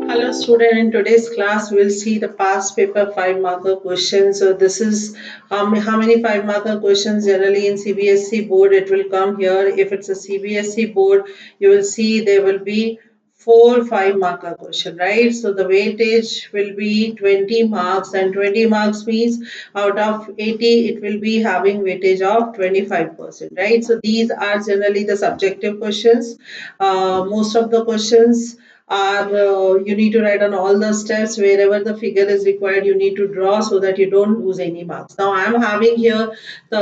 Hello student, in today's class we'll see the past paper 5 marker questions. So this is how many 5 marker questions generally in CBSE board it will come here. If it's a CBSE board, you will see there will be 4 5 marker question, right? So the weightage will be 20 marks, and 20 marks means out of 80 it will be having weightage of 25%, right? So these are generally the subjective questions. Most of the questions are you need to write on all the steps. Wherever the figure is required, you need to draw so that you don't lose any marks. Now I am having here the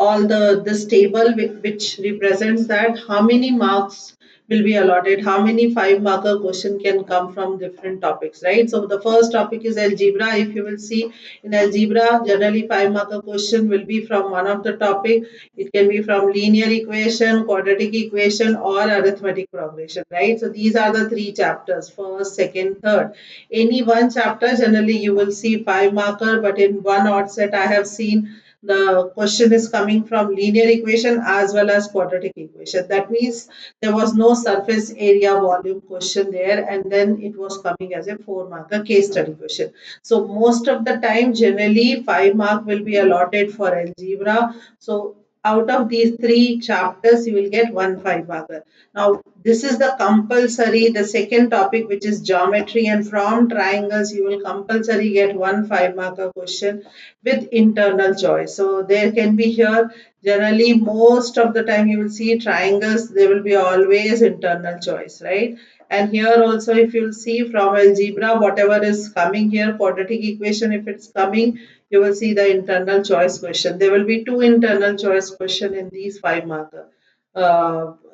all the this table which represents that how many marks will be allotted, how many 5 marker question can come from different topics, right? So the first topic is algebra. If you will see, in algebra generally 5 marker question will be from one of the topic. It can be from linear equation, quadratic equation, or arithmetic progression, right? So these are the 3 chapters: first, second, third. Any one chapter generally you will see 5 marker, but in one odd set I have seen the question is coming from linear equation as well as quadratic equation. That means there was no surface area volume question there, and then it was coming as a 4 marker case study question. So most of the time generally 5 mark will be allotted for algebra. So out of these 3 chapters you will get one 5 marker. Now this is the compulsory, the second topic, which is geometry, and from triangles you will compulsory get one 5 marker question with internal choice. So there can be here generally most of the time you will see triangles, there will be always internal choice, right? And here also if you will see from algebra, whatever is coming here, quadratic equation, if it's coming, you will see the internal choice question. There will be 2 internal choice question in these 5 marker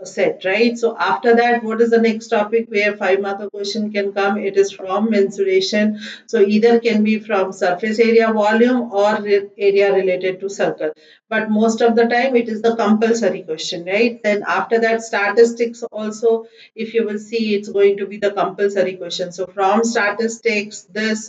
set, right? So after that, what is the next topic where 5 marker question can come? It is from mensuration. So either can be from surface area volume or area related to circle, but most of the time it is the compulsory question, right? Then after that, statistics also, if you will see, it's going to be the compulsory question. So from statistics, this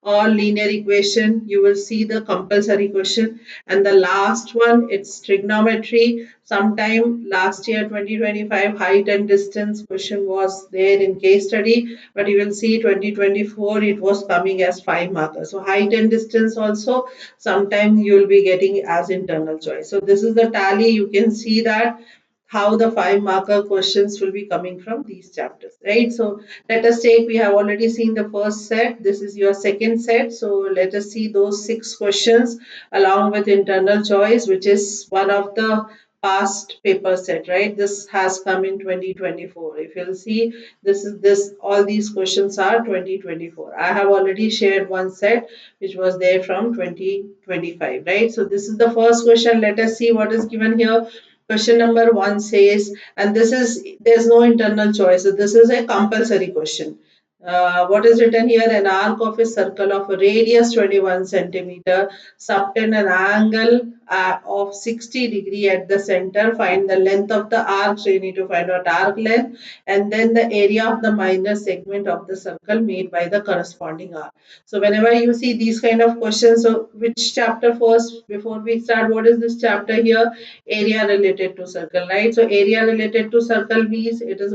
or linear equation, you will see the compulsory question. And the last one, it's trigonometry. Sometime last year 2025 height and distance question was there in case study, but you will see 2024 it was coming as 5 markers. So height and distance also sometimes you will be getting as internal choice. So this is the tally. You can see that how the 5 marker questions will be coming from these chapters, right? So let us take, we have already seen the first set, this is your second set. So let us see those 6 questions along with internal choice, which is one of the past paper set, right? This has come in 2024. If you'll see, this all these questions are 2024. I have already shared one set which was there from 2025, right? So this is the first question. Let us see what is given here. Question number 1 says, and this is, there's no internal choice, so this is a compulsory question. What is written here? An arc of a circle of a radius 21 centimeter, subtend an angle of 60 degree at the center. Find the length of the arc. So you need to find out arc length, and then the area of the minor segment of the circle made by the corresponding arc. So whenever you see these kind of questions, so which chapter first before we start? What is this chapter here? Area related to circle, right? So area related to circle means it is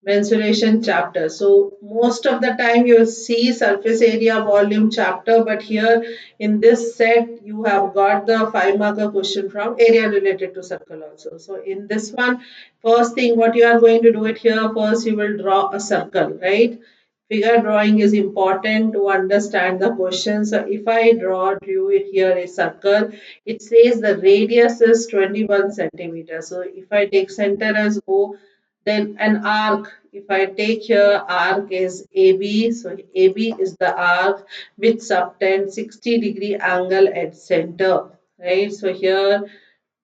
mensuration chapter. So most of the time you will see surface area volume chapter, but here in this set you have got the 5 marker question from area related to circle also. So in this one, first thing what you are going to do it here, first you will draw a circle, right? Figure drawing is important to understand the question. So if I drew it here a circle, it says the radius is 21 centimeters. So if I take center as O, then an arc, if I take here arc is AB, so AB is the arc which subtends 60 degree angle at center, right? So here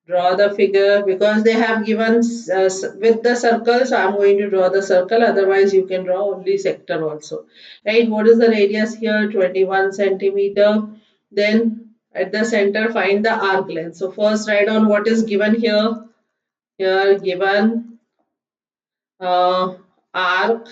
draw the figure, because they have given with the circle, so I'm going to draw the circle, otherwise you can draw only sector also, right? What is the radius here? 21 centimeter. Then at the center find the arc length. So first write down what is given here. Here given uh, arc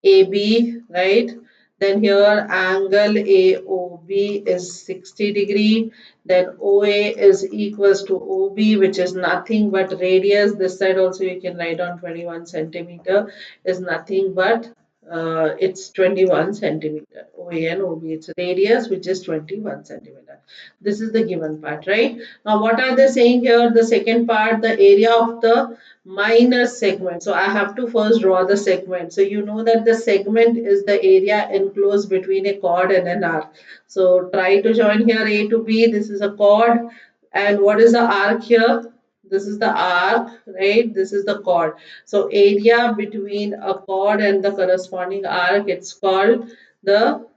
AB, right? Then here angle AOB is 60 degree. Then OA is equals to OB, which is nothing but radius. This side also you can write on 21 centimeter is nothing but it's 21 centimeter. OA and OB, it's radius which is 21 centimeter. This is the given part, right? Now what are they saying here? The second part, the area of the minor segment. So I have to first draw the segment. So you know that the segment is the area enclosed between a chord and an arc. So try to join here A to B. This is a chord. And what is the arc here? This is the arc, right? This is the chord. So area between a chord and the corresponding arc, it's called the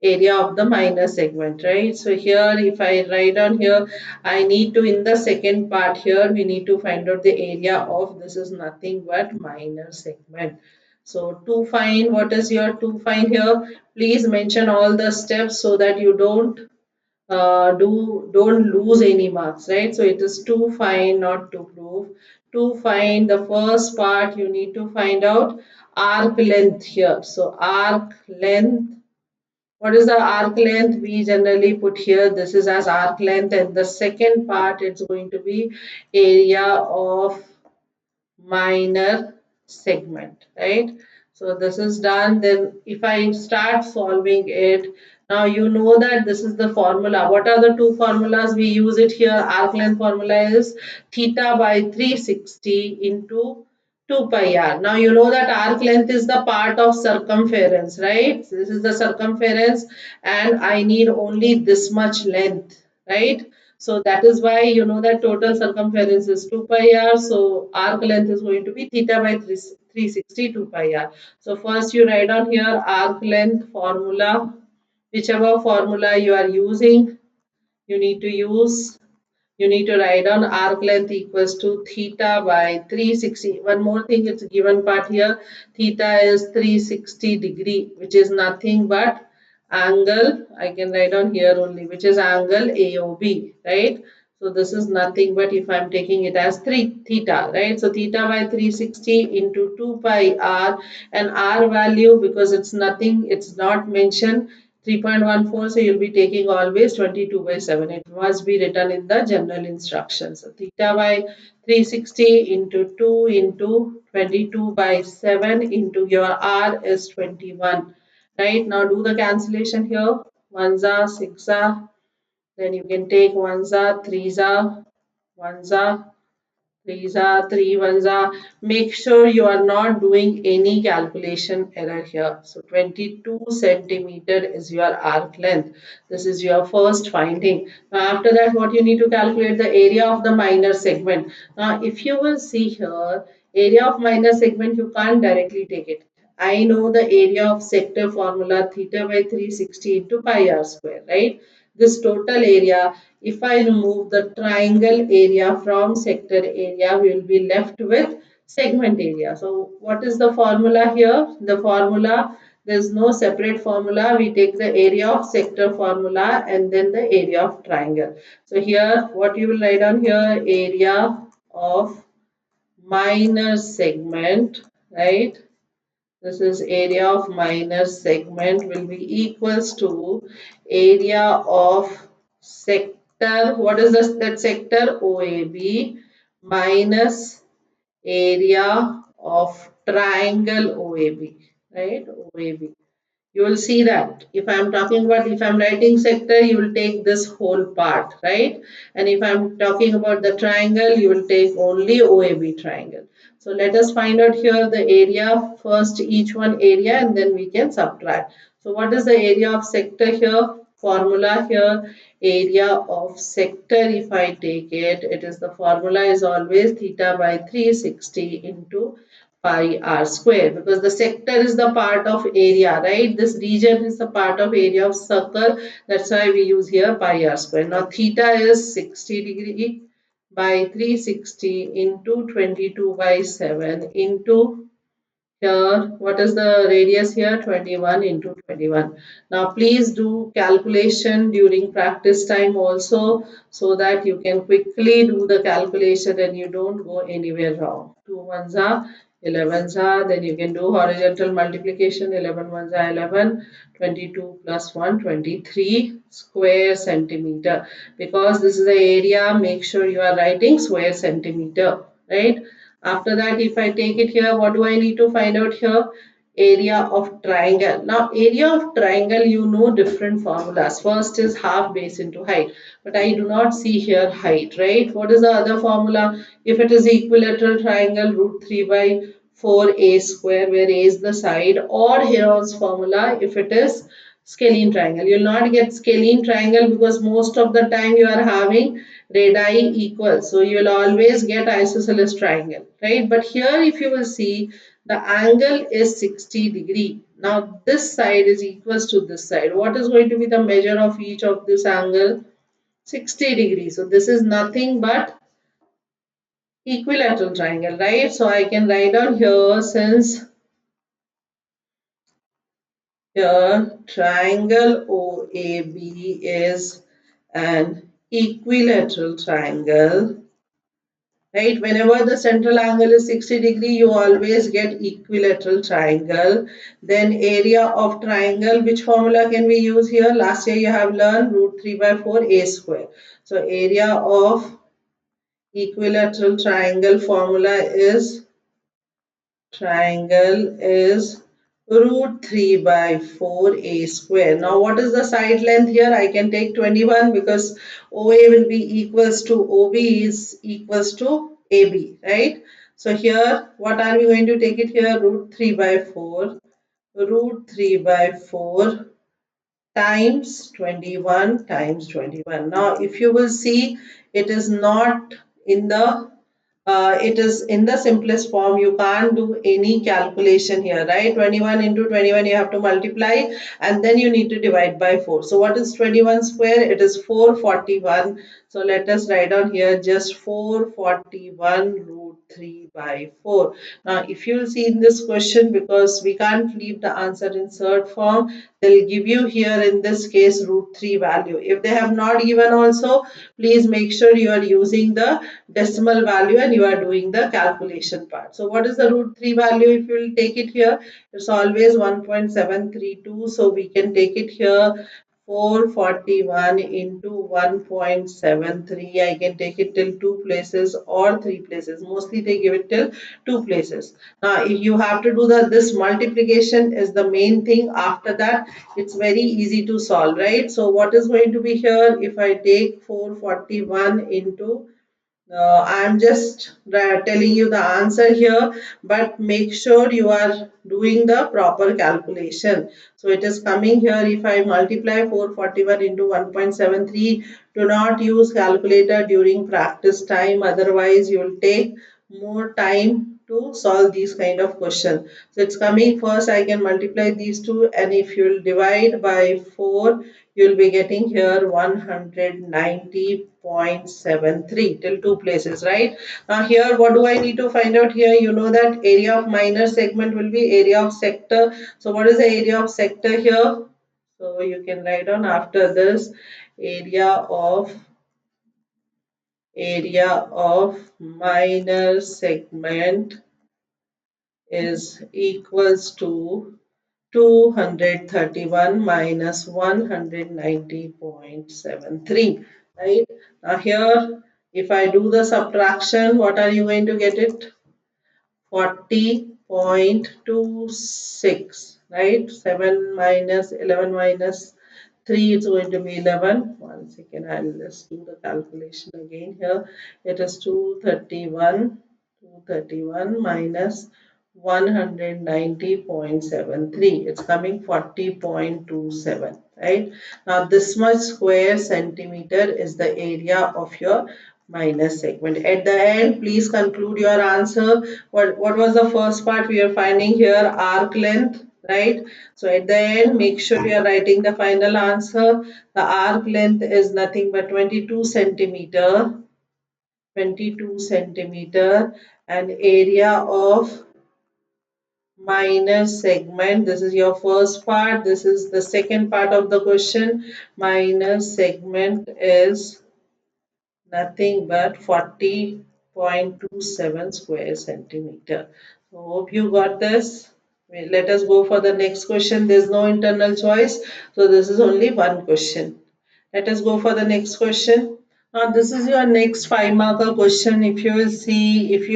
area of the minor segment, right? So here if I write on here, I need to, in the second part here, we need to find out the area of, this is nothing but minor segment. So to find, what is your to find here? Please mention all the steps so that you don't lose any marks, right? So it is to find, not to prove. To find the first part, you need to find out arc length here. So arc length, what is the arc length? We generally put here, this is as arc length, and the second part it's going to be area of minor segment, right? So this is done. Then if I start solving it, now you know that this is the formula. What are the two formulas we use it here? Arc length formula is theta by 360 into 2 pi r. Now you know that arc length is the part of circumference, right? This is the circumference and I need only this much length, right? So that is why you know that total circumference is 2 pi r. So arc length is going to be theta by 360 2 pi r. So first you write down here arc length formula. Whichever formula you are using, you need to use, you need to write down arc length equals to theta by 360. One more thing, it's given part here. Theta is 360 degree, which is nothing but angle. I can write down here only, which is angle AOB, right? So this is nothing but if I'm taking it as 3 theta, right? So theta by 360 into 2 pi r, and r value, because it's nothing, it's not mentioned, 3.14, so you'll be taking always 22 by 7. It must be written in the general instructions. So theta by 360 into 2 into 22 by 7 into your r is 21. Right, now do the cancellation here. 1s are 6 are, then you can take 1s are 3s are, 1s are, threes are, three ones are. Make sure you are not doing any calculation error here. So 22 centimeter is your arc length. This is your first finding. Now after that, what you need to calculate the area of the minor segment. Now if you will see here, area of minor segment, you can't directly take it. I know the area of sector formula theta by 360 into pi r square, right? This total area, if I remove the triangle area from sector area, we will be left with segment area. So what is the formula here? The formula, there is no separate formula. We take the area of sector formula and then the area of triangle. So here what you will write down here, area of minor segment, right? This is area of minor segment will be equals to area of sector. What is this, that sector? OAB minus area of triangle OAB, right? OAB. You will see that if I am talking about, if I am writing sector, you will take this whole part, right? And if I am talking about the triangle, you will take only OAB triangle. So let us find out here the area first, each one area, and then we can subtract. So what is the area of sector here? Formula here, area of sector, if I take it, it is the formula is always theta by 360 into pi r square, because the sector is the part of area, right? This region is the part of area of circle. That's why we use here pi r square. Now theta is 60 degree by 360 into 22 by 7 into Here, what is the radius here? 21 into 21. Now, please do calculation during practice time also so that you can quickly do the calculation and you don't go anywhere wrong. 2 ones are 11s are, then you can do horizontal multiplication. 11 ones are 11, 22 plus 1, 23 square centimeter. Because this is the area, make sure you are writing square centimeter, right? After that, if I take it here, what do I need to find out here? Area of triangle. Now, area of triangle, you know different formulas. First is half base into height, but I do not see here height, right? What is the other formula? If it is equilateral triangle, root 3 by 4a square, where a is the side, or Heron's formula, if it is scalene triangle. You will not get scalene triangle because most of the time you are having radii equal. So you will always get isosceles triangle, right? But here if you will see the angle is 60 degree. Now this side is equals to this side. What is going to be the measure of each of this angle? 60 degrees. So this is nothing but equilateral triangle, right? So I can write down here since here triangle OAB is an equilateral triangle, right? Whenever the central angle is 60 degree, you always get equilateral triangle. Then area of triangle, which formula can we use here? Last year you have learned root 3 by 4 a square. So area of equilateral triangle formula is triangle is root 3 by 4a square. Now what is the side length here? I can take 21 because OA will be equals to OB is equals to AB, right? So here what are we going to take it here? Root 3 by 4, root 3 by 4 times 21 times 21. Now if you will see, it is not in the it is in the simplest form. You can't do any calculation here, right? 21 into 21 you have to multiply and then you need to divide by 4. So what is 21 square? It is 441. So let us write down here just 441 root 3 by 4. Now if you will see in this question, because we can't leave the answer in third form, they'll give you here in this case root 3 value. If they have not given also, please make sure you are using the decimal value and you are doing the calculation part. So what is the root 3 value? If you will take it here, it's always 1.732. So we can take it here 441 into 1.73. I can take it till two places or three places. Mostly they give it till two places. Now if you have to do this multiplication is the main thing. After that it's very easy to solve, right? So what is going to be here? If I take 441 into I'm just telling you the answer here, but make sure you are doing the proper calculation. So it is coming here, if I multiply 441 into 1.73, do not use calculator during practice time, otherwise you will take more time to solve these kind of questions. So it's coming first, I can multiply these two, and if you will divide by 4, you will be getting here 190.73 till two places, right? Now here what do I need to find out here? You know that area of minor segment will be area of sector. So what is the area of sector here? So you can write down after this area of minor segment is equals to 231 minus 190.73, right? Now here, if I do the subtraction, what are you going to get it? 40.26, right? 7 minus 11 minus 3 is going to be 11. One second, I'll just do the calculation again here. It is 231 minus 190.73. It's coming 40.27, right? Now this much square centimeter is the area of your minus segment. At the end, please conclude your answer. What was the first part we are finding here? Arc length, right? So at the end, make sure you are writing the final answer. The arc length is nothing but 22 centimeter, 22 centimeter, and area of minus segment. This is your first part. This is the second part of the question. Minus segment is nothing but 40.27 square centimeter. So hope you got this. Let us go for the next question. There's no internal choice. So this is only one question. Let us go for the next question. Now this is your next 5 marker question. If you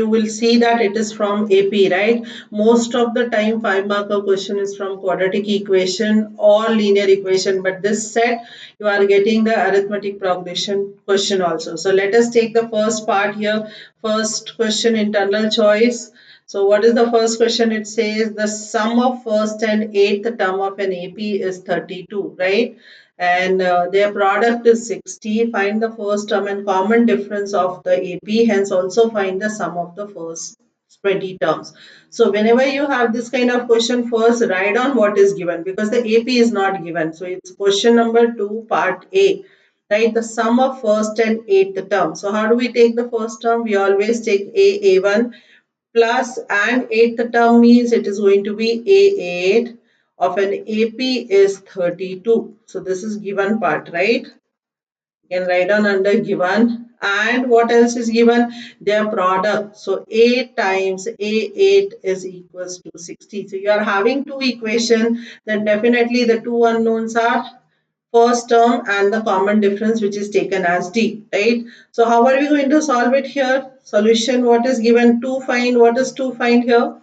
will see that it is from AP, right? Most of the time 5 marker question is from quadratic equation or linear equation, but this set you are getting the arithmetic progression question also. So let us take the first part here. First question, internal choice. So what is the first question? It says the sum of first and eighth term of an AP is 32, right? And their product is 60. Find the first term and common difference of the AP, hence also find the sum of the first 20 terms. So whenever you have this kind of question, first write down what is given, because the AP is not given. So it's question number 2, part A, right? The sum of first and eighth term. So how do we take the first term? We always take A1 plus, and eighth term means it is going to be A8 of an AP is 32. So this is given part, right? You can write down under given. And what else is given? Their product. So A times A8 is equals to 60. So you are having two equation, then definitely the two unknowns are first term and the common difference, which is taken as D, right? So how are we going to solve it here? Solution, what is given? 2 find. What is 2 find here?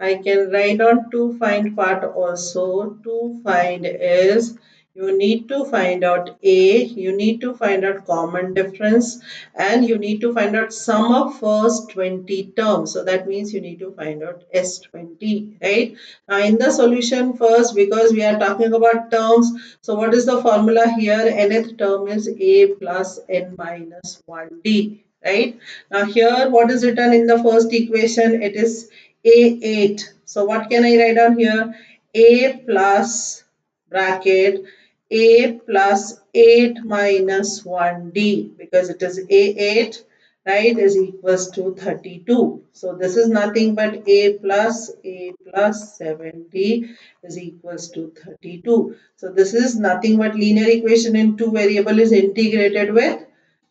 I can write on to find part also. To find is you need to find out A, you need to find out common difference, and you need to find out sum of first 20 terms. So that means you need to find out S20, right? Now in the solution first, because we are talking about terms, so what is the formula here? Nth term is A plus N minus 1D, right? Now here what is written in the first equation? It is A8. So what can I write down here? A plus bracket A plus 8 minus 1D, because it is A8, right, is equals to 32. So this is nothing but A plus 7D is equals to 32. So this is nothing but linear equation in two variable is integrated with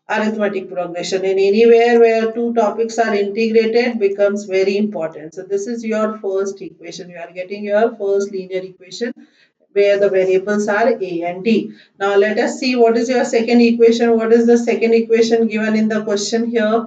arithmetic progression, and anywhere where two topics are integrated becomes very important. So this is your first equation. You are getting your first linear equation where the variables are A and D. Now let us see what is your second equation. What is the second equation given in the question here?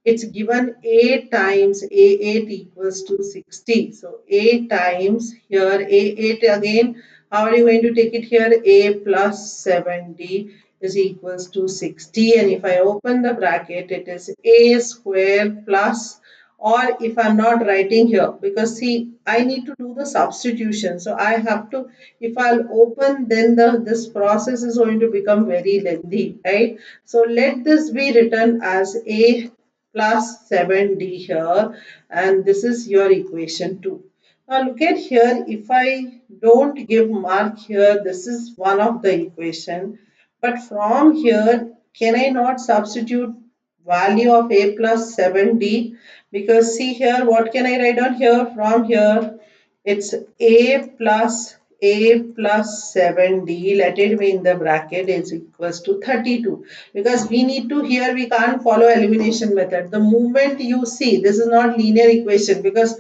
It's given A times A8 equals to 60. So A times here A8 again. How are you going to take it here? A plus 7D is equals to 60. And if I open the bracket, it is A square plus, or if I'm not writing here, because see I need to do the substitution, so I have to, if I'll open, then this process is going to become very lengthy, right? So let this be written as A plus 7D here, and this is your equation 2. Now look at here, if I don't give mark here, this is one of the equation, but from here can I not substitute value of A plus 7D? Because see here, what can I write down here? From here, it's A plus 7D, let it be in the bracket, is equals to 32. Because we need to, here we can't follow elimination method. The moment you see, this is not linear equation, because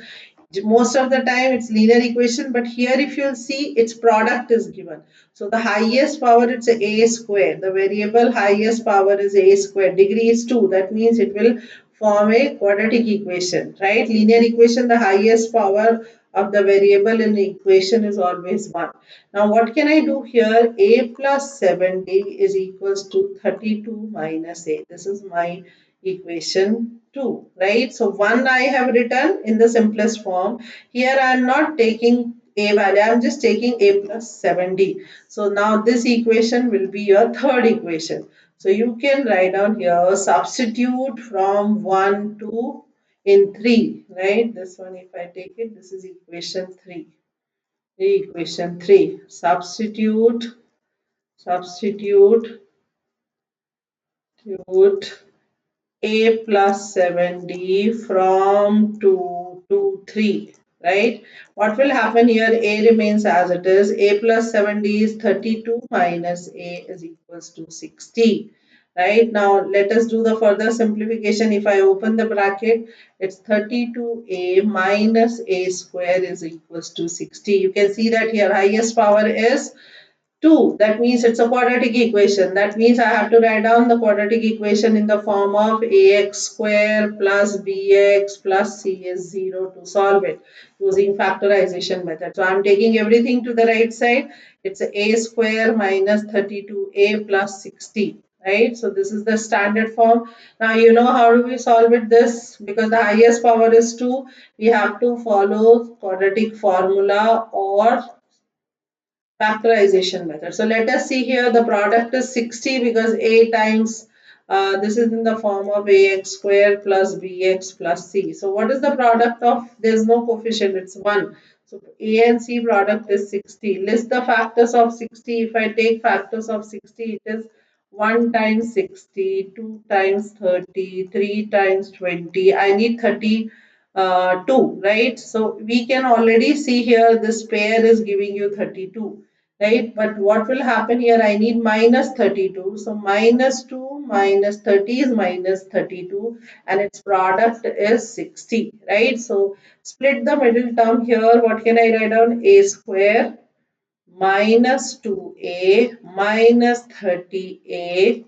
most of the time it's linear equation, but here if you'll see, its product is given. So the highest power, it's a square. The variable highest power is a square. Degree is 2. That means it will form a quadratic equation, right? Linear equation, the highest power of the variable in the equation is always 1. Now what can I do here? A plus 7D is equals to 32 minus A. This is my equation 2, right? So 1 I have written in the simplest form. Here I am not taking A value, I am just taking A plus 7D. So now this equation will be your third equation. So you can write down here, substitute from 1 to in 3, right? This one, if I take it, this is equation 3. Equation 3. Substitute A plus 7D from 2 to 3. right? What will happen here? A remains as it is. A plus 7D is 32 minus A is equals to 60. Right, now let us do the further simplification. If I open the bracket, it's 32A minus A square is equals to 60. You can see that here highest power is 2. That means it's a quadratic equation. That means I have to write down the quadratic equation in the form of ax square plus bx plus c is 0 to solve it using factorization method. So I'm taking everything to the right side. It's a square minus 32a plus 60. Right, so this is the standard form. Now you know how do we solve it this, because the highest power is 2, we have to follow quadratic formula or factorization method. So let us see here, the product is 60 because a times this is in the form of ax square plus bx plus c. So what is the product of, there's no coefficient, it's 1. So a and c product is 60. List the factors of 60. If I take factors of 60, it is 1 times 60, 2 times 30, 3 times 20. I need 30 2, right? So we can already see here this pair is giving you 32, right? But what will happen here? I need minus 32. So minus 2 minus 30 is minus 32 and its product is 60, right? So split the middle term here. What can I write down? A square minus 2a minus 30a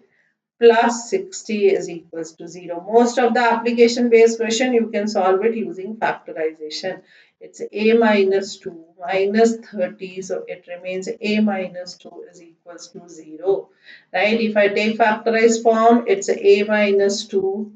plus 60 is equals to 0. Most of the application based question you can solve it using factorization. It's a minus 2 minus 30, so it remains a minus 2 is equals to 0. Right? If I take factorized form, it's a minus 2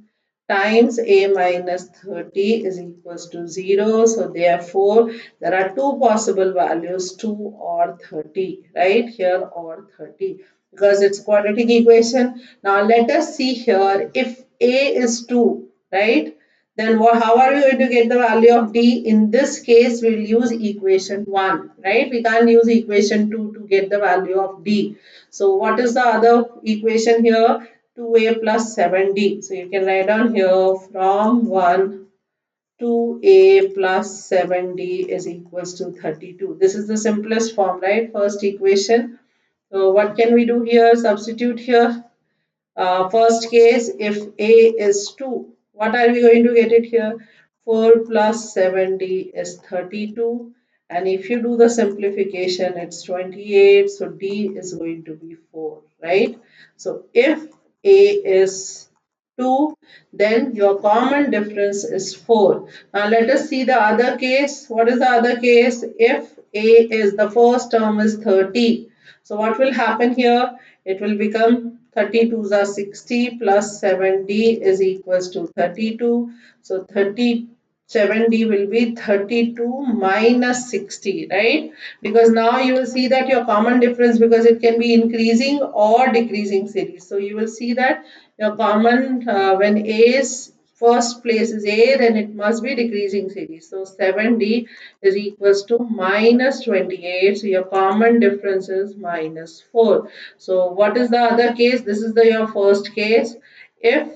times a minus 30 is equals to 0. So therefore, there are two possible values, 2 or 30, right? Here or 30, because it's quadratic equation. Now let us see here, if a is 2, right? Then how are we going to get the value of d? In this case, we'll use equation 1, right? We can't use equation 2 to get the value of d. So what is the other equation here? 2a plus 7d. So you can write down here from 1, 2a plus 7d is equals to 32. This is the simplest form, right? First equation. So what can we do here? Substitute here. First case, if a is 2, what are we going to get it here? 4 plus 7d is 32. And if you do the simplification, it's 28. So d is going to be 4, right? So if a is 2, then your common difference is 4. Now let us see the other case. What is the other case? If a is, the first term is 30. So what will happen here? It will become 32s are 60 plus 7d is equals to 32. So 37d will be 32 minus 60, right? Because now you will see that your common difference, because it can be increasing or decreasing series. So you will see that your common, when a is first place is a, then it must be decreasing series. So 7d is equals to minus 28. So your common difference is minus 4. So what is the other case? This is your first case. If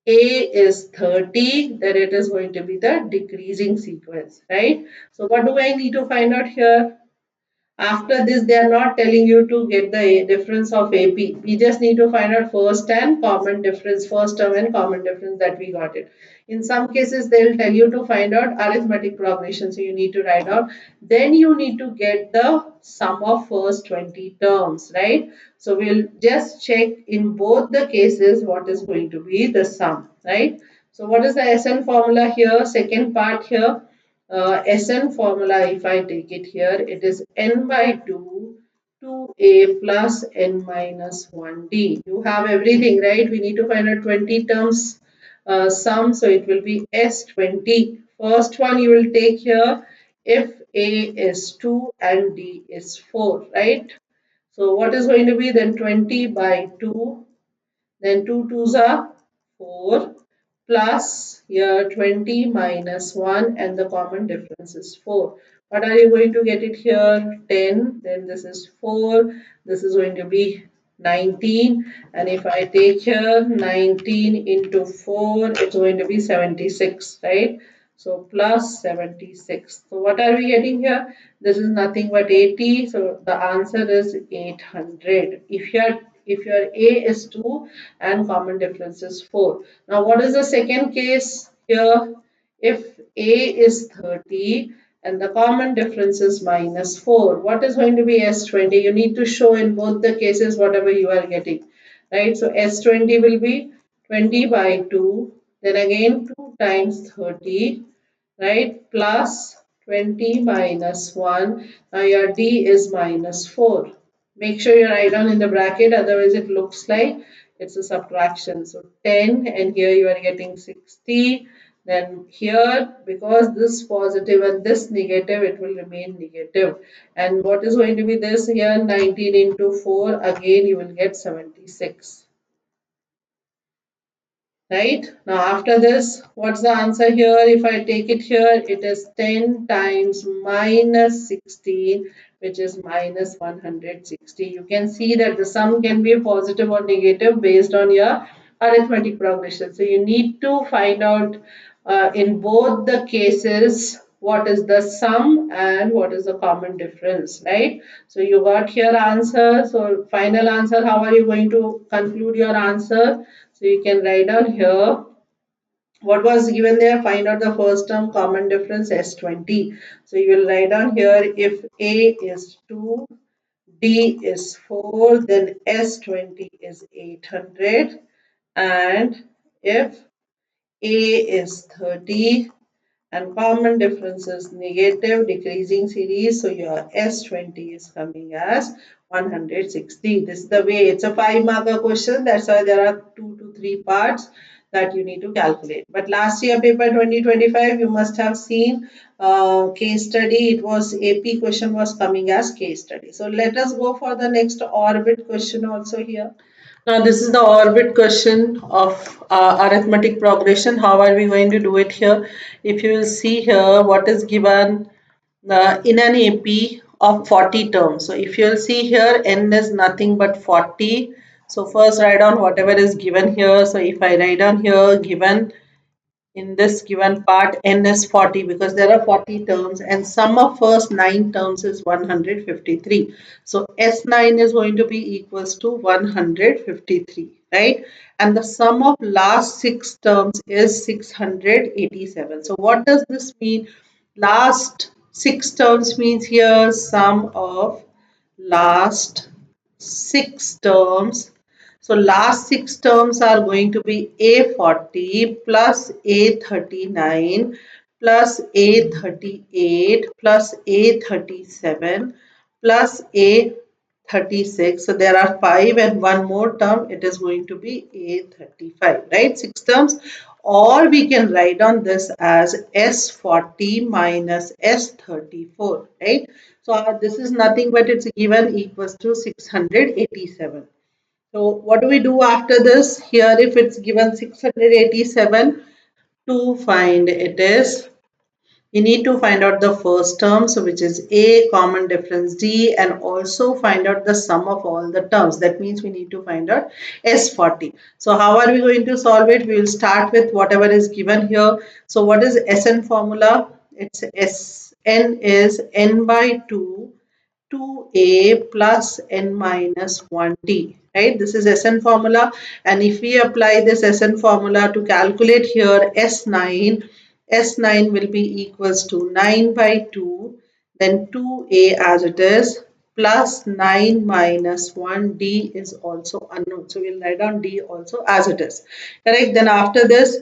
a is 30, then it is going to be the decreasing sequence, right? So what do I need to find out here? After this, they are not telling you to get the difference of AP. We just need to find out first and common difference, first term and common difference that we got it. In some cases, they will tell you to find out arithmetic progression. So you need to write out. Then you need to get the sum of first 20 terms, right? So we'll just check in both the cases what is going to be the sum, right? So what is the SN formula here? Second part here. Sn formula, if I take it here, it is n by 2, 2a plus n minus 1d. You have everything, right? We need to find out 20 terms sum, so it will be S20. First one you will take here if a is 2 and d is 4, right? So what is going to be then 20 by 2, then 2 twos are 4 plus here 20 minus 1 and the common difference is 4. What are you going to get it here? 10, then this is 4, this is going to be 19, and if I take here 19 into 4, it's going to be 76, right? So plus 76. So what are we getting here? This is nothing but 80. So the answer is 800. If your A is 2 and common difference is 4. Now what is the second case here? If A is 30 and the common difference is minus 4, what is going to be S20? You need to show in both the cases whatever you are getting, right? So S20 will be 20 by 2, then again 2 times 30, right, plus 20 minus 1. Now your D is minus 4. Make sure you write down in the bracket, otherwise it looks like it's a subtraction. So 10, and here you are getting 60. Then here, because this positive and this negative, it will remain negative. And what is going to be this here? 19 into 4, again you will get 76. Right? Now after this, what's the answer here? If I take it here, it is 10 times minus 16, which is minus 160. You can see that the sum can be positive or negative based on your arithmetic progression. So you need to find out in both the cases what is the sum and what is the common difference, right? So you got here answer. So final answer, how are you going to conclude your answer? So you can write down here what was given there. Find out the first term common difference S20. So you will write down here if A is 2, D is 4, then S20 is 800. And if A is 30 and common difference is negative decreasing series, so your S20 is coming as 160. This is the way. It's a 5 marker question, that's why there are 2 to 3 parts that you need to calculate. But last year paper 2025, you must have seen case study. It was AP question was coming as case study. So let us go for the next orbit question also here. Now this is the orbit question of arithmetic progression. How are we going to do it here? If you will see here what is given in an AP of 40 terms. So if you will see here n is nothing but 40. So first write down whatever is given here. So if I write down here given in this given part n is 40 because there are 40 terms and sum of first 9 terms is 153. So S9 is going to be equals to 153, right? And the sum of last 6 terms is 687. So what does this mean? Last 6 terms means here sum of last 6 terms. So last 6 terms are going to be A40 plus A39 plus A38 plus A37 plus A36. So there are 5 and one more term. It is going to be A35, right? 6 terms. Or we can write on this as S40 minus S34, right? So this is nothing but it's given equals to 687. So what do we do after this? Here if it's given 687, to find it is, we need to find out the first term, so which is A, common difference D, and also find out the sum of all the terms. That means we need to find out S40. So how are we going to solve it? We will start with whatever is given here. So what is Sn formula? It's Sn is n by 2 2a plus n minus 1t, right? This is Sn formula, and if we apply this Sn formula to calculate here S9 will be equals to 9 by 2, then 2a as it is, plus 9 minus 1, d is also unknown. So we'll write down d also as it is, correct? Then after this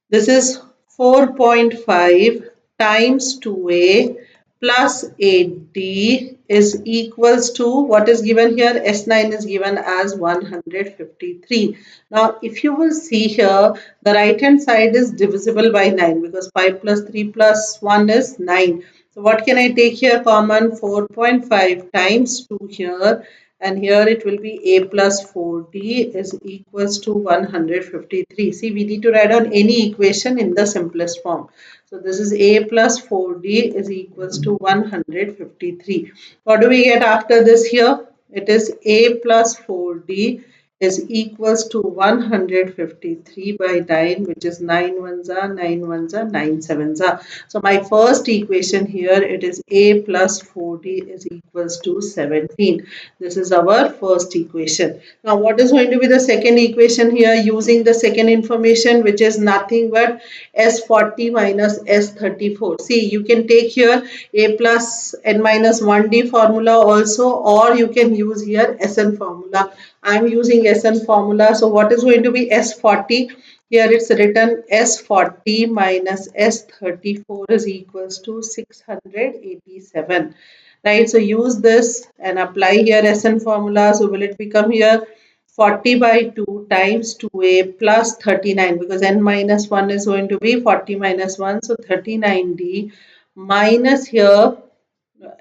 is 4.5 times 2a plus 8d is equals to what is given here. S9 is given as 153. Now if you will see here, the right hand side is divisible by 9 because 5 plus 3 plus 1 is 9. So what can I take here common? 4.5 times 2 here, and here it will be a plus 4d is equals to 153. See, we need to write down any equation in the simplest form. So this is a plus 4d is equals to 153. What do we get after this here? It is a plus 4d is equals to 153 by 9, which is 9 ones are 9 ones are 9 sevens are. So my first equation here, it is a plus 4d is equals to 17. This is our first equation. Now what is going to be the second equation here, using the second information, which is nothing but S40 minus S34. See, you can take here a plus n minus 1d formula also, or you can use here Sn formula. I am using Sn formula. So what is going to be S40? Here it's written S40 minus S34 is equals to 687. Right, so use this and apply here Sn formula. So will it become here 40 by 2 times 2a plus 39, because n minus 1 is going to be 40 minus 1, so 39d minus here,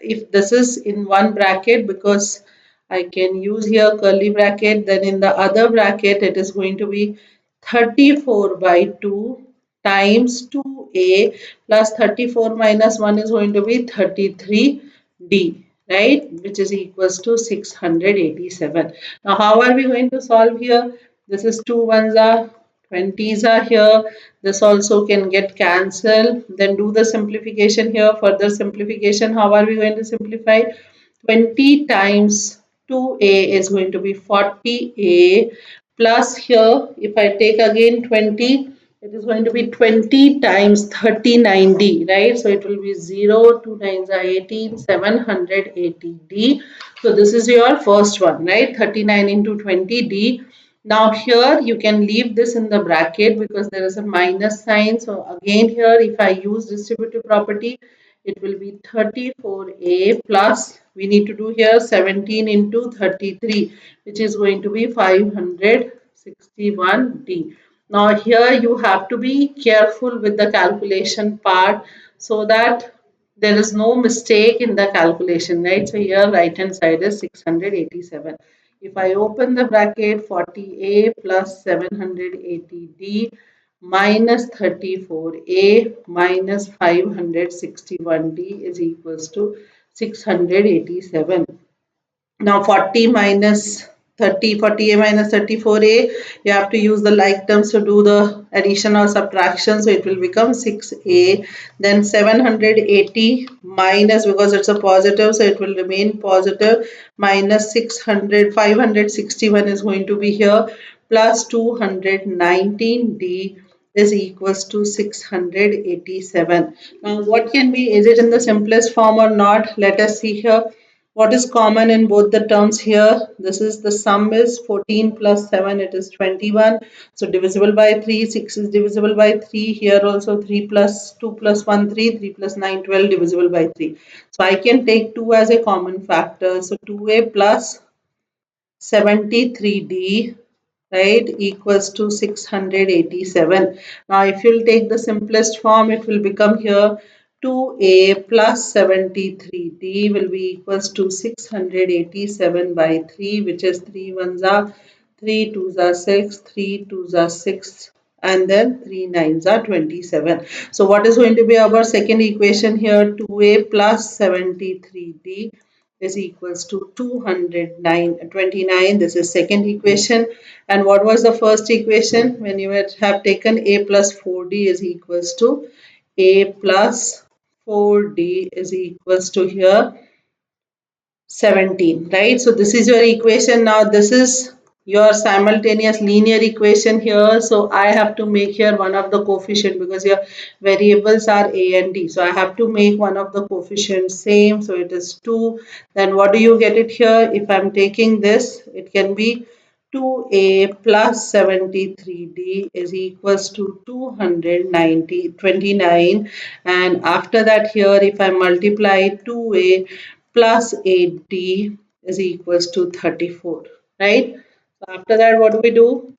if this is in one bracket, because I can use here curly bracket, then in the other bracket it is going to be 34 by 2 times 2a plus 34 minus 1 is going to be 33d, right, which is equals to 687. Now how are we going to solve here? This is 2 ones are 20s are here. This also can get cancelled. Then do the simplification here. Further simplification, how are we going to simplify? 20 times 2a is going to be 40a, plus here if I take again 20, it is going to be 20 times 39d, right? So it will be 0, 2 9s are 18, 780d. So this is your first one, right? 39 into 20d. Now here you can leave this in the bracket because there is a minus sign. So again here, if I use distributive property, it will be 34a plus, we need to do here 17 into 33, which is going to be 561d. Now here you have to be careful with the calculation part so that there is no mistake in the calculation, right? So here right hand side is 687. If I open the bracket, 40a plus 780d minus 34a minus 561d is equals to 687. Now 40 minus 30, 40a minus 34a, you have to use the like terms to do the addition or subtraction. So it will become 6a. Then 780 minus, because it's a positive, so it will remain positive, minus 600, 561 is going to be here, plus 219d is equals to 687. Now what can be, is it in the simplest form or not? Let us see here. What is common in both the terms here? This is the sum is 14 plus 7, it is 21. So divisible by 3, 6 is divisible by 3. Here also 3 plus 2 plus 1, 3, 3 plus 9, 12 divisible by 3. So I can take 2 as a common factor. So 2a plus 73d, right, equals to 687. Now if you'll take the simplest form, it will become here 2a plus 73d will be equals to 687 by 3, which is 3 ones are 3 twos are 6, 3 twos are 6, and then 3 nines are 27. So what is going to be our second equation here? 2a plus 73d is equals to 229. This is second equation. And what was the first equation? When you have taken a plus 4d is equals to a plus 4d is equals to here 17, right? So this is your equation. Now this is your simultaneous linear equation here. So I have to make here one of the coefficient, because your variables are a and d. So I have to make one of the coefficients same. So it is 2. Then what do you get it here? If I'm taking this, it can be 2a plus 73d is equals to 29, and after that here if I multiply 2a plus 8d is equals to 34, right? So after that what do we do?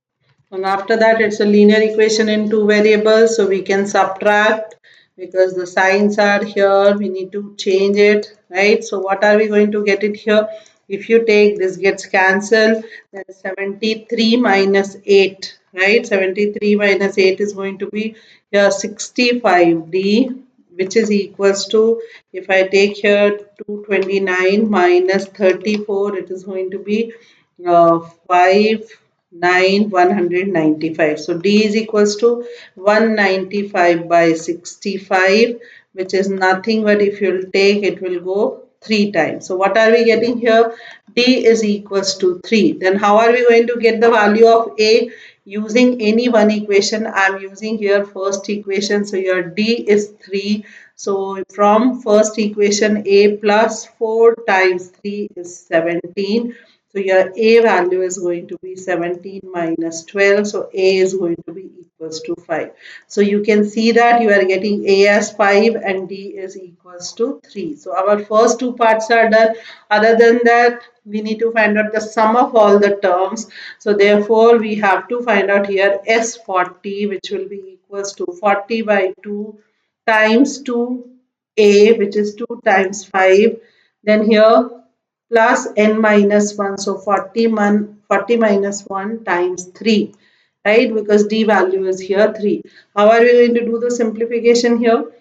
And after that, it's a linear equation in two variables. So we can subtract, because the signs are here. We need to change it, right? So what are we going to get it here? If you take this gets cancelled, then 73 minus 8, right? 73 minus 8 is going to be here 65d, which is equals to, if I take here 229 minus 34, it is going to be 5 195. So D is equals to 195 by 65, which is nothing but if you'll take it will go 3 times. So what are we getting here? D is equals to 3. Then how are we going to get the value of A? Using any one equation. I'm using here first equation. So your D is 3. So from first equation, A plus 4 times 3 is 17. So your A value is going to be 17 minus 12. So A is going to be equals to 5. So you can see that you are getting A as 5 and D is equals to 3. So our first two parts are done. Other than that, we need to find out the sum of all the terms. So therefore, we have to find out here S40, which will be equals to 40 by 2 times 2A, which is 2 times 5. Then here plus n minus 1. So 40 minus 1 times 3, right? Because D value is here 3. How are we going to do the simplification here?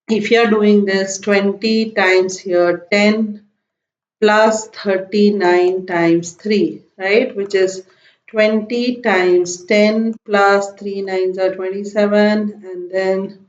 If you are doing this 20 times here 10 plus 39 times 3, right? Which is 20 times 10 plus 3 nines are 27 and then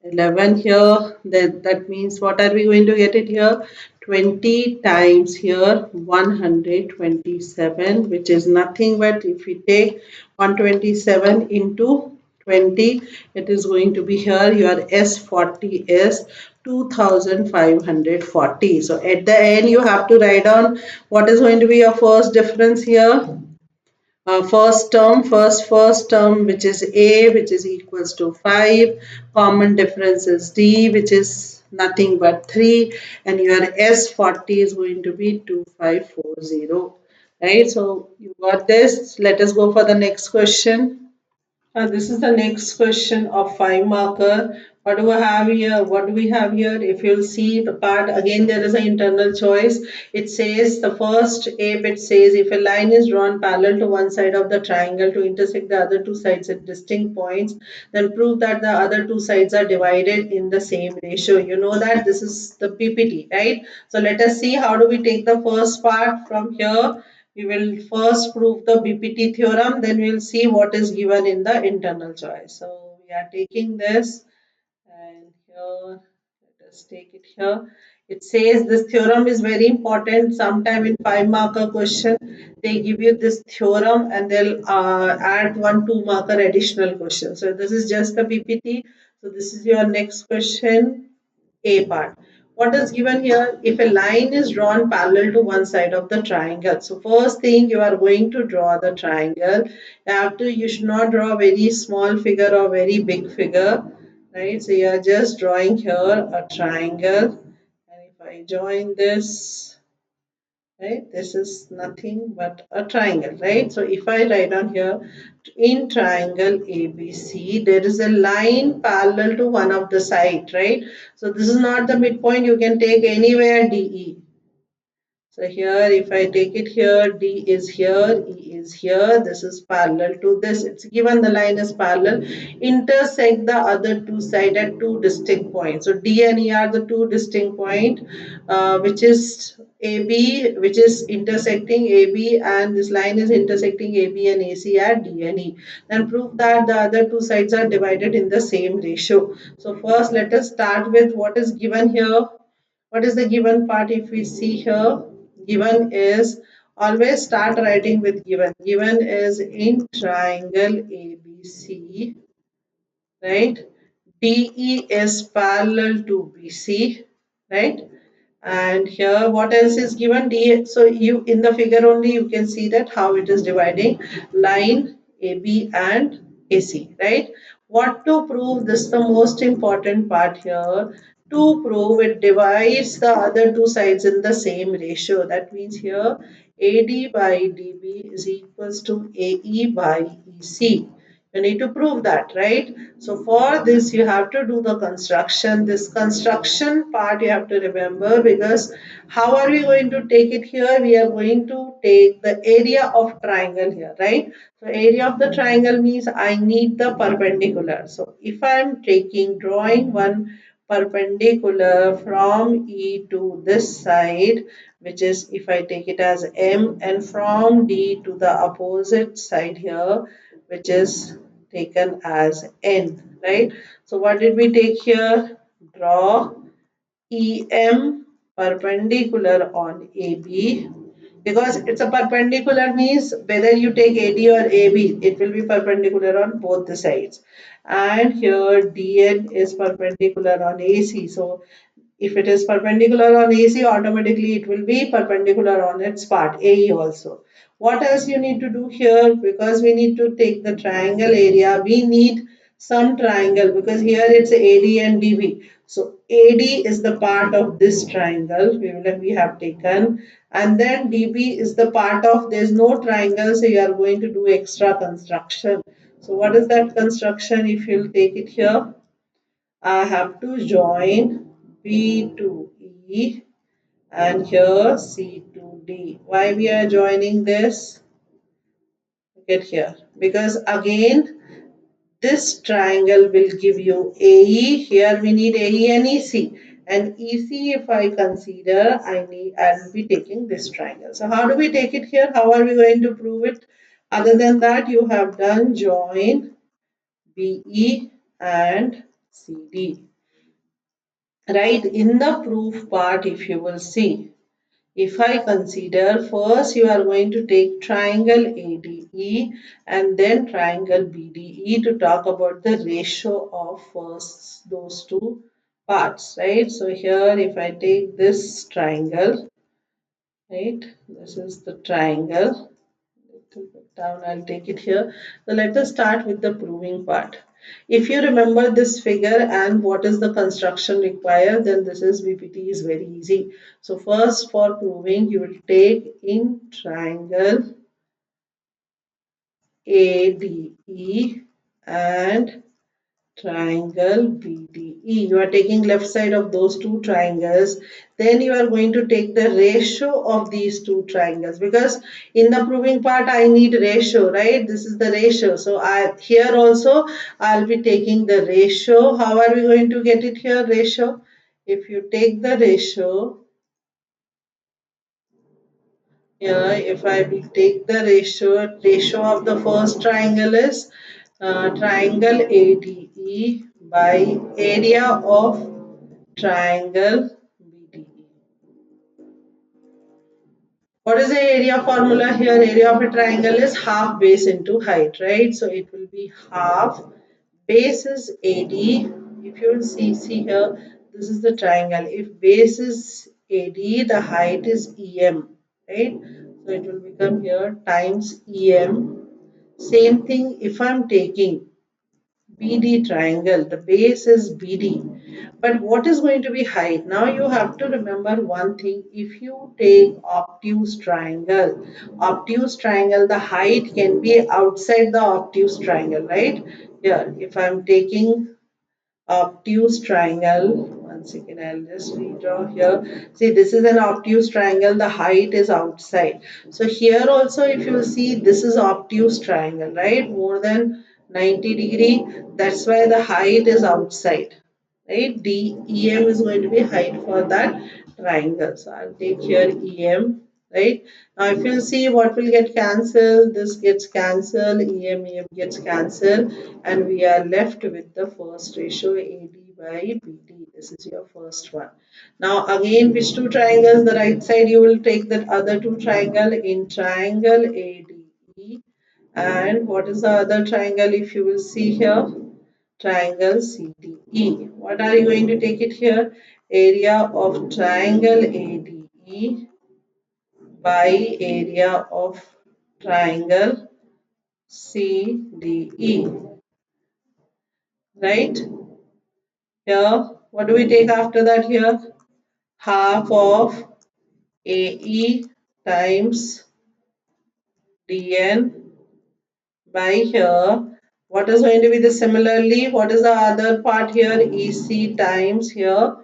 11 here. That means what are we going to get it here? 20 times here 127, which is nothing but if we take 127 into 20, it is going to be here your S40 is 2540. So at the end you have to write down what is going to be your first difference here. First term, which is A, which is equals to 5. Common difference is D, which is nothing but 3. And your S40 is going to be 2540. Right? So you got this. Let us go for the next question. This is the next question of 5 marker. What do we have here? What do we have here? If you'll see the part again, there is an internal choice. It says the first A bit says if a line is drawn parallel to one side of the triangle to intersect the other two sides at distinct points, then prove that the other two sides are divided in the same ratio. You know that this is the PPT, right? So let us see how do we take the first part from here. We will first prove the BPT theorem, then we will see what is given in the internal choice. So we are taking this and here, let us take it here. It says this theorem is very important. Sometime in 5 marker question, they give you this theorem and they'll add 1 2 marker additional question. So this is just the PPT. So this is your next question. A part. What is given here? If a line is drawn parallel to one side of the triangle. So first thing you are going to draw the triangle. You should not draw a very small figure or very big figure. Right. So you are just drawing here a triangle. And if I join this, right, this is nothing but a triangle, right? So if I write on here, in triangle ABC, there is a line parallel to one of the side, right? So this is not the midpoint, you can take anywhere DE. So here, if I take it here, D is here, E is here. This is parallel to this. It's given the line is parallel. Intersect the other two sides at two distinct points. So D and E are the two distinct point, which is AB, which is intersecting AB, and this line is intersecting AB and AC at D and E. Then prove that the other two sides are divided in the same ratio. So first, let us start with what is given here. What is the given part? If we see here, given is, always start writing with given. Given is in triangle ABC, right? DE is parallel to BC, right? And here what else is given? D. So you in the figure only you can see that how it is dividing line AB and AC, right? What to prove? This is the most important part here. To prove it divides the other two sides in the same ratio. That means here AD by DB is equals to AE by EC. You need to prove that, right? So for this you have to do the construction. This construction part you have to remember, because how are we going to take it here? We are going to take the area of triangle here, right? So area of the triangle means I need the perpendicular. So if I am taking drawing one perpendicular from E to this side, which is if I take it as M, and from D to the opposite side here, which is taken as N, right? So what did we take here? Draw EM perpendicular on AB, because it's a perpendicular means whether you take AD or AB, it will be perpendicular on both the sides. And here DN is perpendicular on AC. So if it is perpendicular on AC, automatically it will be perpendicular on its part, AE also. What else you need to do here? Because we need to take the triangle area, we need some triangle, because here it's AD and DB. So AD is the part of this triangle we have taken, and then DB is the part of, there's no triangle, so you are going to do extra construction. So what is that construction? If you'll take it here, I have to join B to E and here C to D. Why we are joining this? Get here. Because again, this triangle will give you AE. Here we need AE and EC. And EC, if I consider, I'll be taking this triangle. So how do we take it here? How are we going to prove it? Other than that, you have done join BE and CD. Right, in the proof part, if you will see, if I consider, first you are going to take triangle ADE and then triangle BDE to talk about the ratio of first those two parts, right? So here if I take this triangle, right, this is the triangle, little bit down, I'll take it here. So let us start with the proving part. If you remember this figure and what is the construction required, then this is BPT is very easy. So first for proving, you will take in triangle ADE and triangle BDE. You are taking left side of those two triangles. Then you are going to take the ratio of these two triangles, because in the proving part I need ratio, right? This is the ratio. So here also I'll be taking the ratio. How are we going to get it here? Ratio. If you take the ratio, here if I will take the ratio of the first triangle is triangle ADE by area of triangle BDE. What is the area formula here? Area of a triangle is half base into height, right? So it will be half base is AD. If you will see here, this is the triangle. If base is AD, the height is EM, right? So it will become here times EM. Same thing if I'm taking BD triangle, the base is BD. But what is going to be height? Now you have to remember one thing. If you take obtuse triangle, the height can be outside the obtuse triangle, right? Here, if I'm taking obtuse triangle, one second, I'll just redraw here. See, this is an obtuse triangle, the height is outside. So here also, if you see, this is obtuse triangle, right? More than 90 degree, that's why the height is outside, right? DEM is going to be height for that triangle. So I'll take here EM, right? Now if you see what will get cancelled, this gets cancelled, EM gets cancelled, and we are left with the first ratio AD by BD. This is your first one. Now again, which two triangles? The right side you will take the other two triangle in triangle ADE, and what is the other triangle if you will see here? Triangle CDE. What are you going to take it here? Area of triangle ADE by area of triangle CDE. Right? Here, what do we take after that here? Half of AE times DN by here. What is going to be the similarly? What is the other part here? EC times here.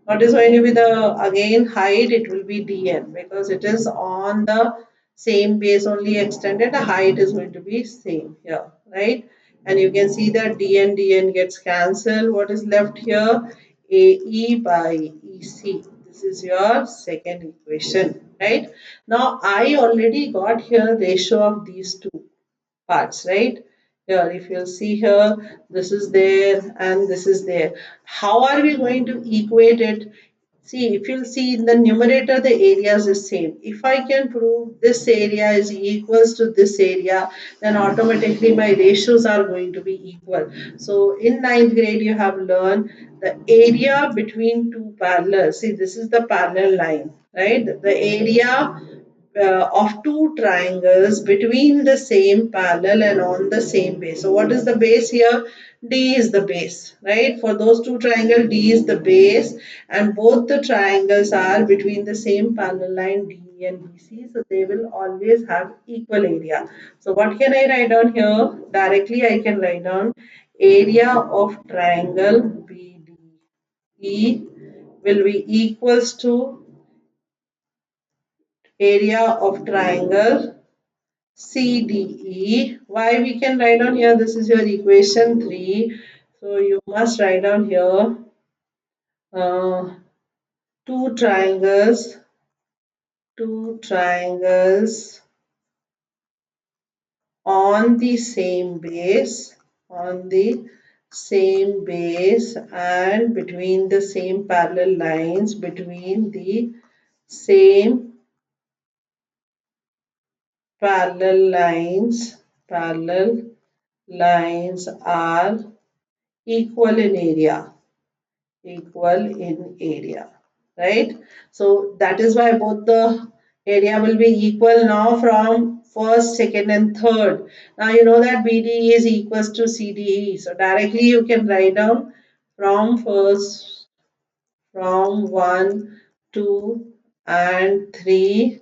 What is going to be the again height? It will be dn, because it is on the same base only extended. The height is going to be same here, right? And you can see that dn gets cancelled. What is left here? AE by EC. This is your second equation, right? Now I already got here ratio of these two parts, right? Here, if you'll see here, this is there and this is there. How are we going to equate it? See, if you'll see in the numerator, the areas is same. If I can prove this area is equals to this area, then automatically my ratios are going to be equal. So in ninth grade, you have learned the area between two parallels. See, this is the parallel line, right? The area of two triangles between the same parallel and on the same base. So what is the base here? D is the base, right? For those two triangles, D is the base, and both the triangles are between the same parallel line D and BC, so they will always have equal area. So what can I write down here? Directly I can write down area of triangle BDE will be equals to area of triangle CDE. Why we can write down here? This is your equation 3. So you must write down here uh, two triangles, two triangles on the same base, on the same base and between the same parallel lines, between the same parallel lines, parallel lines are equal in area, equal in area, right? So that is why both the area will be equal now from first, second and third. Now you know that BDE is equals to CDE. So directly you can write down from first, from 1, 2 and 3.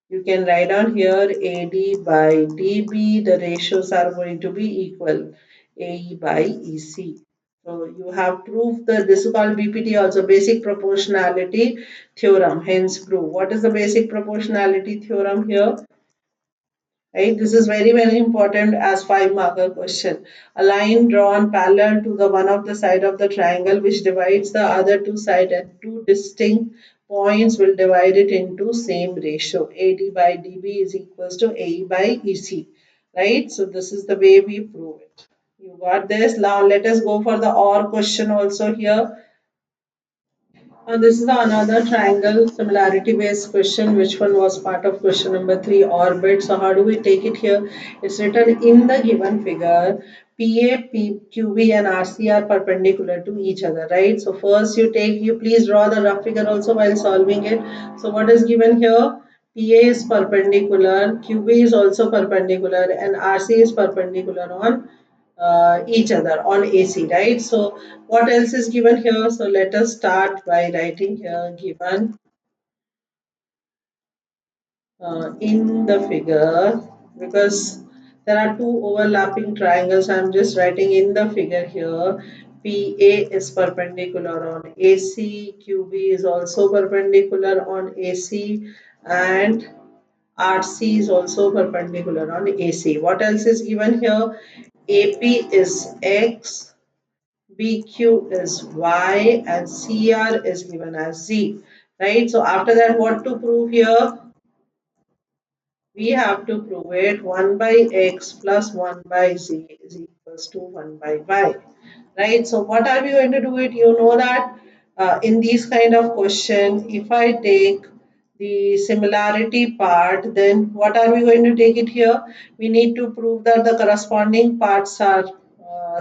You can write down here AD by DB. The ratios are going to be equal. AE by EC. So you have proved that this is called BPT also, basic proportionality theorem, hence prove. What is the basic proportionality theorem here? Right, this is very very important as 5 marker question. A line drawn parallel to the one of the side of the triangle which divides the other two side at two distinct points will divide it into same ratio. AD by DB is equals to AE by EC. Right, so this is the way we prove it. You got this. Now let us go for the OR question also here. This is another triangle similarity based question, which one was part of question number 3, orbit. So how do we take it here? It's written in the given figure, PA, QB and RC are perpendicular to each other, right? So first you please draw the rough figure also while solving it. So what is given here? PA is perpendicular, QB is also perpendicular and RC is perpendicular on each other on AC, right? So what else is given here? So let us start by writing here given in the figure, because there are two overlapping triangles. I'm just writing in the figure here. PA is perpendicular on AC, QB is also perpendicular on AC, and RC is also perpendicular on AC. What else is given here? AP is X, BQ is Y, and CR is given as Z, right? So after that, what to prove here? We have to prove it 1 by X plus 1 by Z is equals to 1 by Y, right? So what are we going to do it? You know that in these kind of question, if I take the similarity part, then what are we going to take it here? We need to prove that the corresponding parts are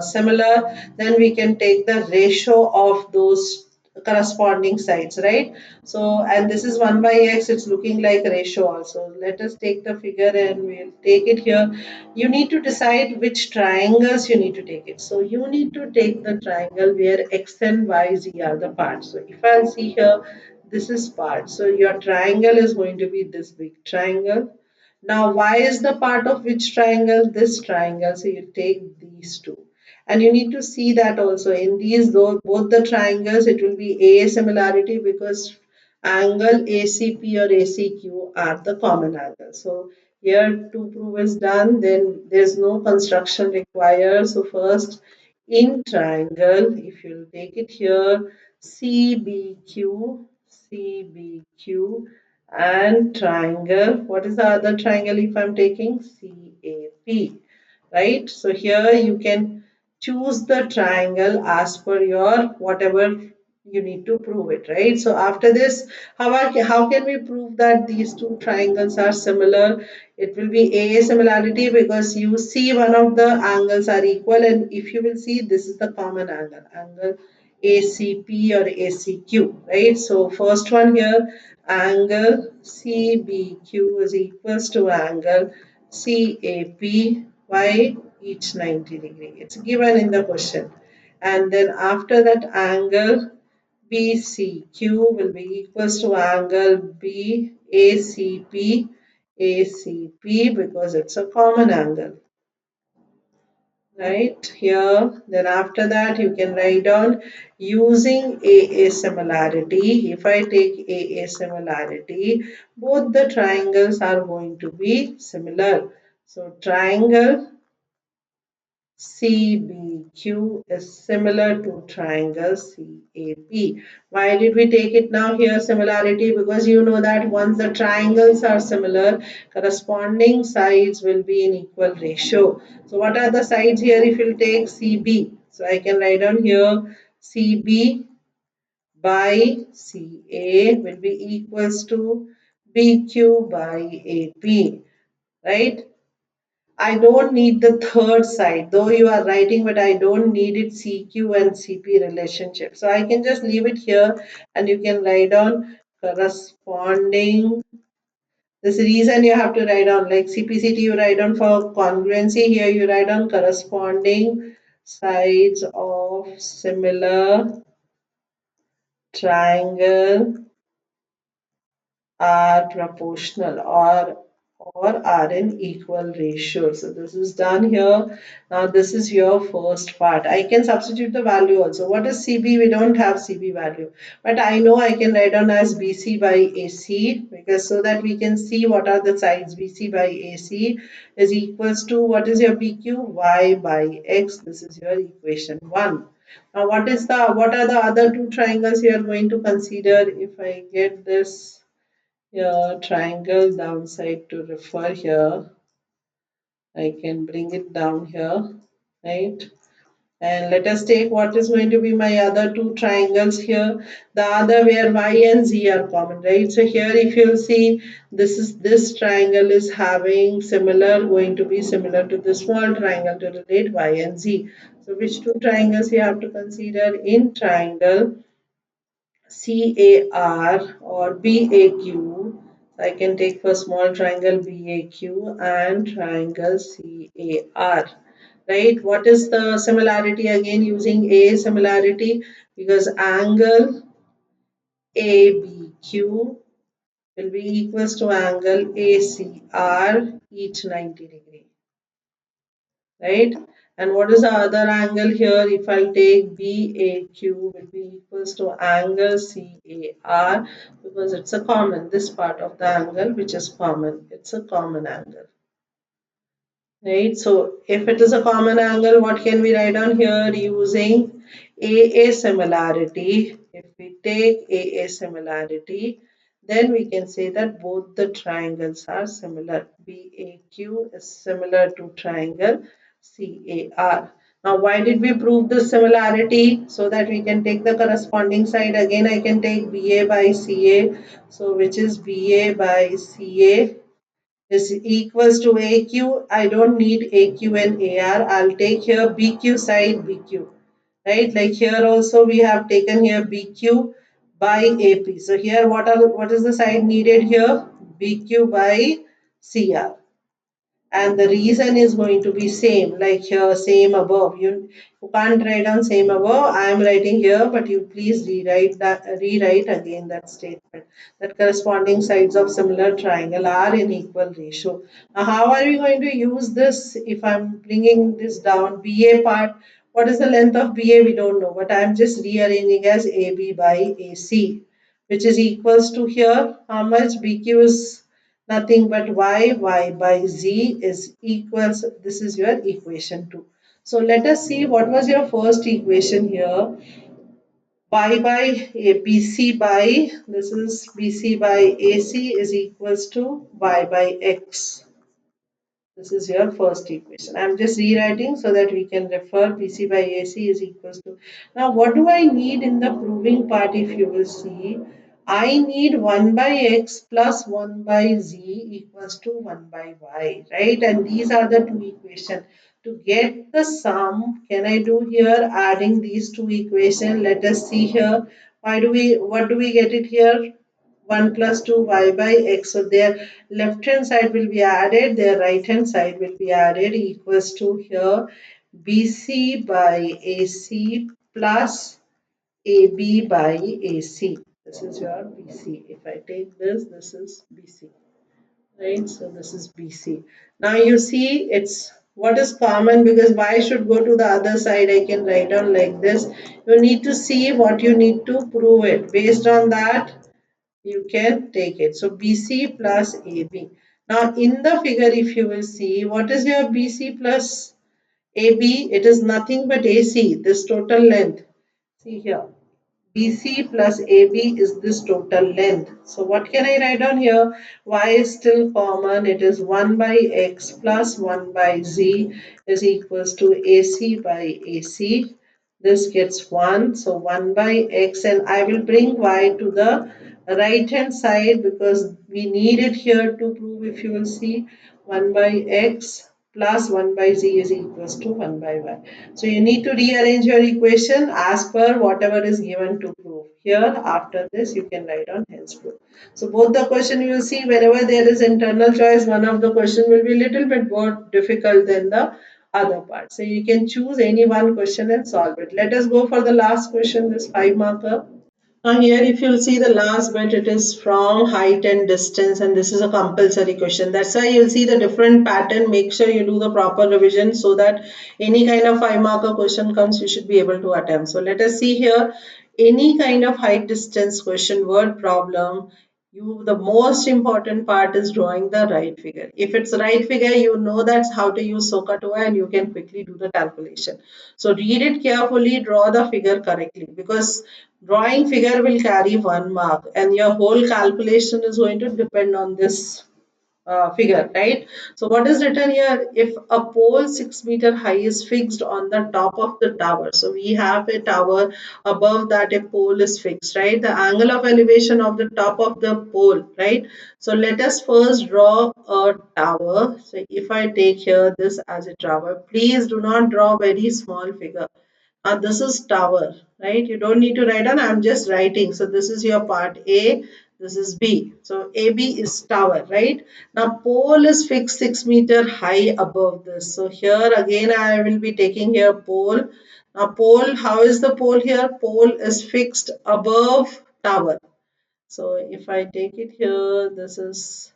similar. Then we can take the ratio of those corresponding sides, right? So, and this is 1 by X, it's looking like ratio also. Let us take the figure and we'll take it here. You need to decide which triangles you need to take it. So you need to take the triangle where X and Y, Z are the parts. So if I'll see here, this is part. So your triangle is going to be this big triangle. Now, Y is the part of which triangle? This triangle. So you take these two. And you need to see that also in these, though both the triangles, it will be a similarity because angle ACP or ACQ are the common angle. So here to prove is done, then there's no construction required. So first in triangle, if you take it here, CBQ, CBQ, and triangle. What is the other triangle if I'm taking? CAP, right? So here you can choose the triangle as per your whatever you need to prove it, right? So after this, how can we prove that these two triangles are similar? It will be a similarity because you see one of the angles are equal, and if you will see, this is the common angle, angle ACP or ACQ, right? So first one here, angle CBQ is equals to angle CAP by each 90 degree. It's given in the question. And then after that, angle BCQ will be equals to angle BACP, ACP, because it's a common angle, right here. Then after that, you can write down using AA similarity. If I take AA similarity, both the triangles are going to be similar. So triangle CBQ is similar to triangle CAP. Why did we take it now here similarity? Because you know that once the triangles are similar, corresponding sides will be in equal ratio. So what are the sides here if you take CB? So I can write down here CB by CA will be equals to BQ by AP, right? I don't need the third side, though you are writing, but I don't need it CQ and CP relationship. So I can just leave it here and you can write down corresponding. This reason you have to write down like CPCT, you write down for congruency. Here you write down corresponding sides of similar triangle are proportional or are in equal ratio. So this is done here. Now this is your first part. I can substitute the value also. What is CB? We don't have CB value, but I know I can write down as BC by AC, because so that we can see what are the sides. BC by AC is equals to, what is your BQ? Y by X. This is your equation 1. Now what are the other two triangles you are going to consider? If I get this triangle downside to refer here, I can bring it down here, right? And let us take what is going to be my other two triangles here. The other where y and z are common, right? So here if you'll see, this triangle is having similar, going to be similar to the small triangle to relate y and z. So which two triangles you have to consider in triangle CAR or BAQ? So I can take for small triangle BAQ and triangle CAR. Right? What is the similarity again using A similarity? Because angle ABQ will be equals to angle ACR each 90 degree, right? And what is the other angle here? If I take BAQ will be equals to angle CAR, because it's a common, this part of the angle which is common, it's a common angle. Right, so if it is a common angle, what can we write down here using AA similarity? If we take AA similarity, then we can say that both the triangles are similar. BAQ is similar to triangle CAR. Now, why did we prove this similarity? So that we can take the corresponding side. Again, I can take BA by CA. So, which is BA by CA is equals to AQ. I don't need AQ and AR. I'll take here BQ side BQ. Right? Like here also we have taken here BQ by AP. So here what is the side needed here? BQ by CR, and the reason is going to be same, like here same above. You can't write down same above, I am writing here, but you please rewrite again that statement, that corresponding sides of similar triangle are in equal ratio. Now how are we going to use this? If I'm bringing this down, BA part, what is the length of BA? We don't know, but I'm just rearranging as AB by AC, which is equals to here how much? BQ is nothing but y by z is equals, this is your equation 2. So let us see what was your first equation here. Y by BC by, this is BC by AC is equals to Y by X. This is your first equation. I'm just rewriting so that we can refer BC by AC is equals to. Now, what do I need in the proving part if you will see? I need 1 by x plus 1 by z equals to 1 by y, right? And these are the two equations. To get the sum, can I do here adding these two equations? Let us see here. What do we get it here? 1 plus 2 y by x. So their left hand side will be added, their right hand side will be added equals to here BC by AC plus AB by AC. This is your BC. If I take this, this is BC. Right? So this is BC. Now you see it's what is common because y should go to the other side. I can write down like this. You need to see what you need to prove it. Based on that, you can take it. So BC plus AB. Now in the figure, if you will see, what is your BC plus AB? It is nothing but AC, this total length. See here. BC plus AB is this total length. So what can I write down here? Y is still common. It is 1 by x plus 1 by z is equals to AC by AC. This gets 1. So 1 by x, and I will bring y to the right hand side because we need it here to prove, if you will see, 1 by x plus 1 by z is equals to 1 by y. So you need to rearrange your equation as per whatever is given to prove. Here after this you can write on hence proof. So both the question you will see, whenever there is internal choice, one of the question will be little bit more difficult than the other part. So you can choose any one question and solve it. Let us go for the last question, this 5 marker. Now here if you'll see the last bit, it is from height and distance, and this is a compulsory question. That's why you'll see the different pattern. Make sure you do the proper revision so that any kind of 5 marker question comes, you should be able to attempt. So let us see here, any kind of height distance question, word problem, the most important part is drawing the right figure. If it's right figure, you know that's how to use SOHCAHTOA and you can quickly do the calculation. So read it carefully, draw the figure correctly because drawing figure will carry 1 mark and your whole calculation is going to depend on this figure, right? So what is written here? If a pole 6 meter high is fixed on the top of the tower. So we have a tower, above that a pole is fixed, right? The angle of elevation of the top of the pole, right? So let us first draw a tower. So if I take here this as a tower, please do not draw very small figure. This is tower, right? You don't need to write on, I'm just writing. So this is your part A, this is B. So AB is tower, right? Now pole is fixed 6 meter high above this. So here again I will be taking here pole. Now pole, how is the pole here? Pole is fixed above tower. So if I take it here, this is,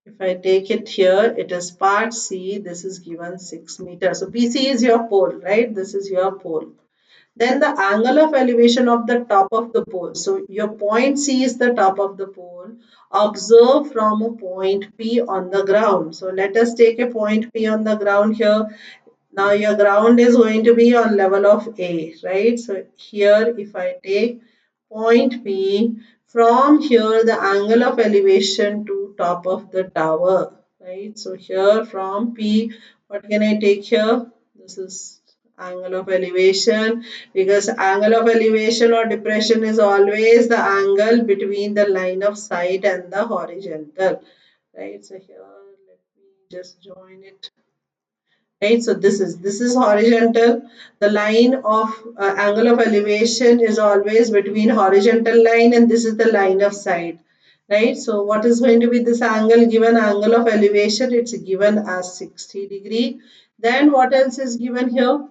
if I take it here, it is part C, this is given 6 meters. So BC is your pole, right? This is your pole. Then the angle of elevation of the top of the pole. So your point C is the top of the pole. Observe from a point P on the ground. So let us take a point P on the ground here. Now your ground is going to be on level of A, right? So here if I take point P, from here the angle of elevation to top of the tower, right? So here from P, what can I take here? This is angle of elevation, because angle of elevation or depression is always the angle between the line of sight and the horizontal, right? So here let me just join it, right? So this is horizontal. The line of angle of elevation is always between horizontal line and this is the line of sight, right? So what is going to be this angle? Given angle of elevation, it's given as 60 degree. Then what else is given here?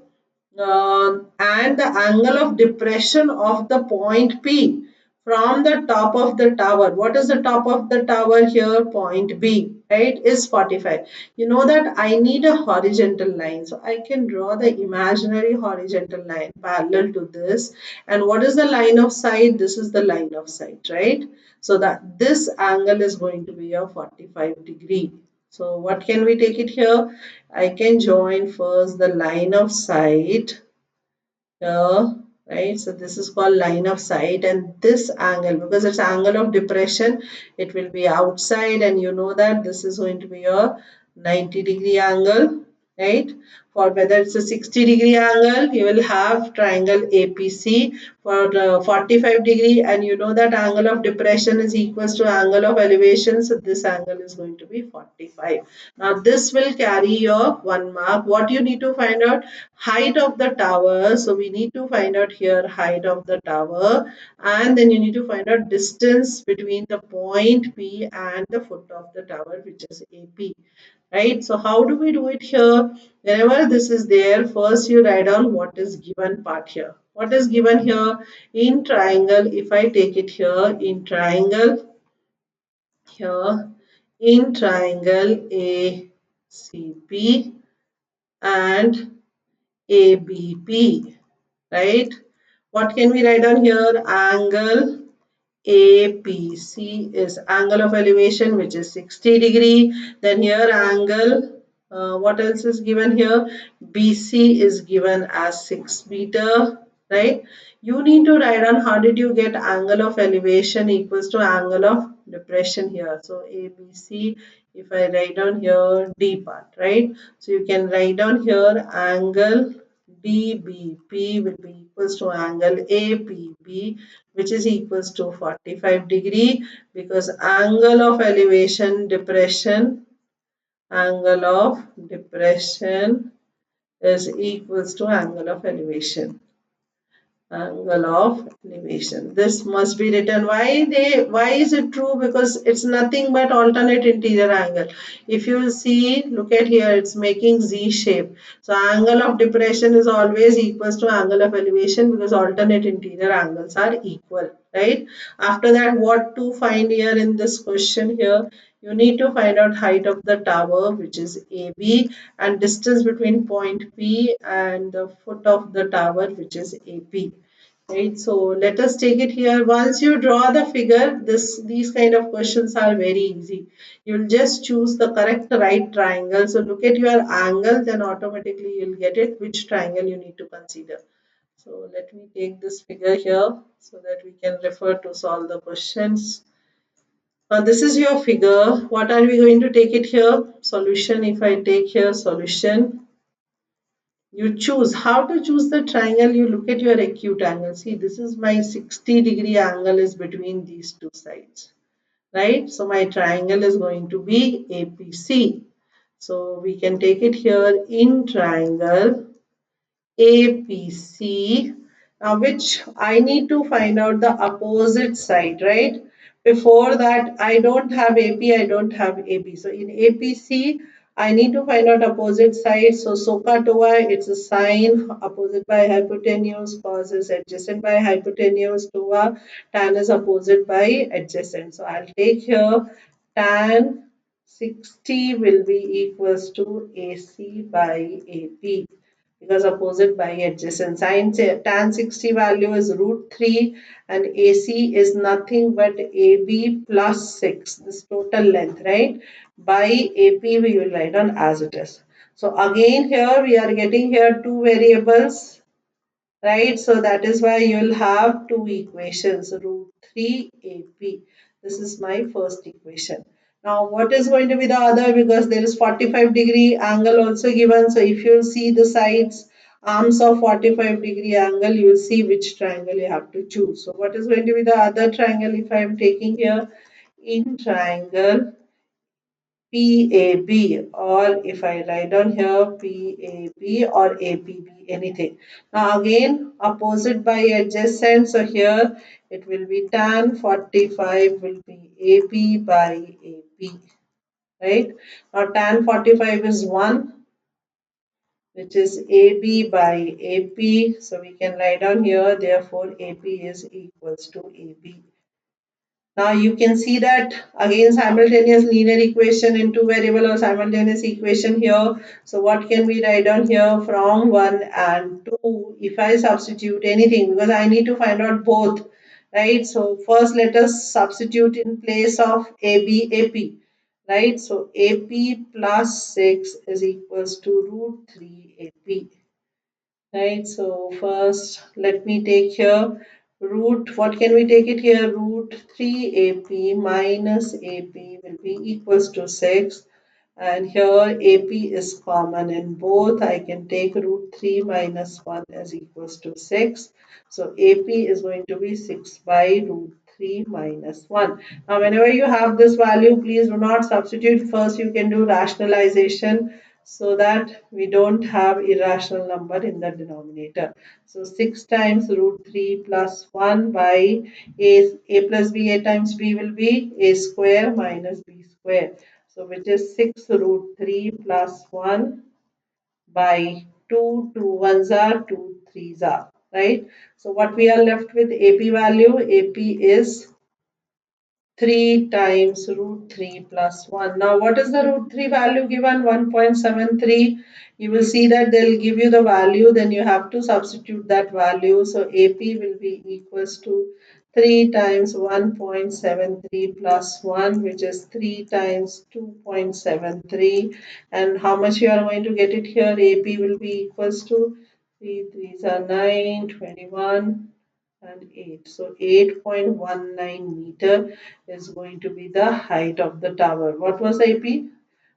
And the angle of depression of the point P from the top of the tower. What is the top of the tower here? Point B, right, is 45. You know that I need a horizontal line. So I can draw the imaginary horizontal line parallel to this. And what is the line of sight? This is the line of sight, right? So that this angle is going to be a 45 degree. So what can we take it here? I can join first the line of sight here, right? So this is called line of sight, and this angle, because it's angle of depression, it will be outside, and you know that this is going to be a 90-degree angle, right? For whether it's a 60-degree angle, you will have triangle APC. For 45-degree, and you know that angle of depression is equals to angle of elevation, so this angle is going to be 45. Now this will carry your 1 mark. What you need to find out? Height of the tower. So we need to find out here height of the tower, and then you need to find out distance between the point P and the foot of the tower, which is AP, right? So how do we do it here? Whenever this is there, first you write down what is given part here. What is given here? In triangle, if I take it here, in triangle here, in triangle ACP and ABP, right? What can we write down here? Angle APC is angle of elevation, which is 60-degree. Then here angle, what else is given here? BC is given as 6 meter, right? You need to write down how did you get angle of elevation equals to angle of depression here. So ABC, if I write down here D part, right? So you can write down here angle DBP will be equals to angle APB, which is equals to 45-degree, because angle of depression is equals to angle of elevation. Angle of elevation. This must be written. Why is it true? Because it's nothing but alternate interior angle. If you see, look at here, it's making Z shape. So angle of depression is always equals to angle of elevation, because alternate interior angles are equal, right? After that, what to find here in this question here? You need to find out height of the tower, which is AB, and distance between point P and the foot of the tower, which is AP. Right, so let us take it here. Once you draw the figure, these kind of questions are very easy. You'll just choose the correct right triangle. So look at your angle, then automatically you'll get it which triangle you need to consider. So let me take this figure here so that we can refer to solve the questions. This is your figure. What are we going to take it here? Solution. If I take here solution, you choose how to choose the triangle. You look at your acute angle. See, this is my 60-degree angle is between these two sides, right? So my triangle is going to be APC. So we can take it here in triangle APC, which I need to find out the opposite side, right? Before that, I don't have AP, I don't have AB. So in APC, I need to find out opposite side. So SOHCAHTOA, it's a sine, opposite by hypotenuse, cos is adjacent by hypotenuse, TOA, tan is opposite by adjacent. So I'll take here tan 60 will be equals to AC by AP, because opposite by adjacent. Sin tan 60 value is root 3, and AC is nothing but AB plus 6, this total length, right? By AP we will write on as it is. So again here we are getting here two variables, right? So that is why you'll have two equations, root 3 AP. This is my first equation. Now what is going to be the other, because there is 45-degree angle also given. So if you see the sides, arms of 45-degree angle, you will see which triangle you have to choose. So what is going to be the other triangle if I am taking here? In triangle PAB, or if I write down here PAB or APB, anything. Now again opposite by adjacent, so here it will be tan 45 will be AB by AP, right? Now tan 45 is 1, which is AB by AP, so we can write down here, therefore AP is equals to AB. Now you can see that again simultaneous linear equation in two variable or simultaneous equation here. So what can we write down here from 1 and 2? If I substitute anything, because I need to find out both, right? So first let us substitute in place of AB, AP, right? So AP plus 6 is equals to root 3 AP. Right, so first let me take here root, what can we take it here? Root 3 AP minus AP will be equals to 6. And here AP is common in both. I can take root 3 minus 1 is equals to 6. So AP is going to be 6 by root 3 minus 1. Now whenever you have this value, please do not substitute. First you can do rationalization so that we don't have irrational number in the denominator. So 6 times root 3 plus 1 by a plus b, a times b will be a square minus b square. So which is 6 root 3 plus 1 by 2, 2 ones are 2 threes are, right? So what we are left with AP value, AP is 3 times root 3 plus 1. Now, what is the root 3 value given? 1.73. You will see that they'll give you the value, then you have to substitute that value. So, AP will be equals to 3 times 1.73 plus 1, which is 3 times 2.73. And how much you are going to get it here? AP will be equals to 3 threes are 9, 21 and 8. So 8.19 meter is going to be the height of the tower. What was AP?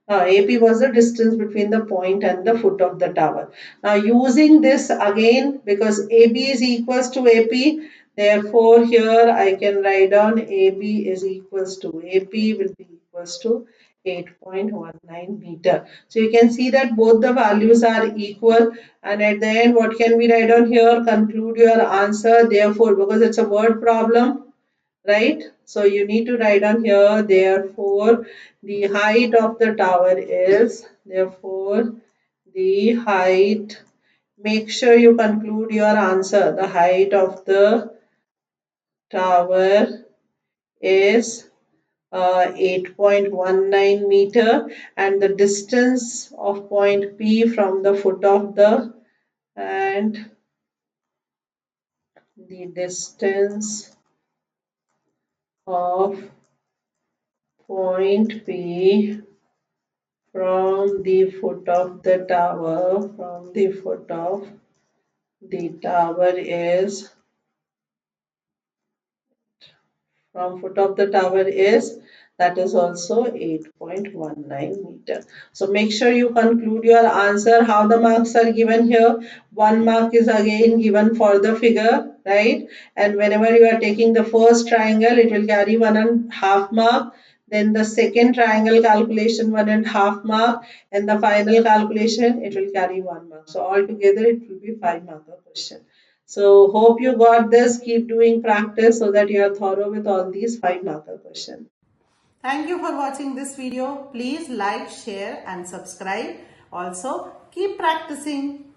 AP was the distance between the point and the foot of the tower. Now using this again, because AB is equals to AP, therefore here I can write down AB is equals to AP will be equals to 8.19 meter. So you can see that both the values are equal, and at the end what can we write down here? Conclude your answer. Therefore, because it's a word problem, right? So you need to write on here, therefore the height of the tower is, therefore the height, make sure you conclude your answer. The height of the tower is 8.19 meter, and the distance of point P from the foot of the, and the distance of point P from the foot of the tower, from the foot of the tower is, from foot of the tower is, that is also 8.19 meter. So make sure you conclude your answer. How the marks are given here? 1 mark is again given for the figure, right? And whenever you are taking the first triangle, it will carry 1.5 mark. Then the second triangle calculation 1.5 mark, and the final calculation it will carry 1 mark. So altogether it will be 5 mark question. So hope you got this. Keep doing practice so that you are thorough with all these 5 marker questions. Thank you for watching this video. Please like, share and subscribe. Also, keep practicing.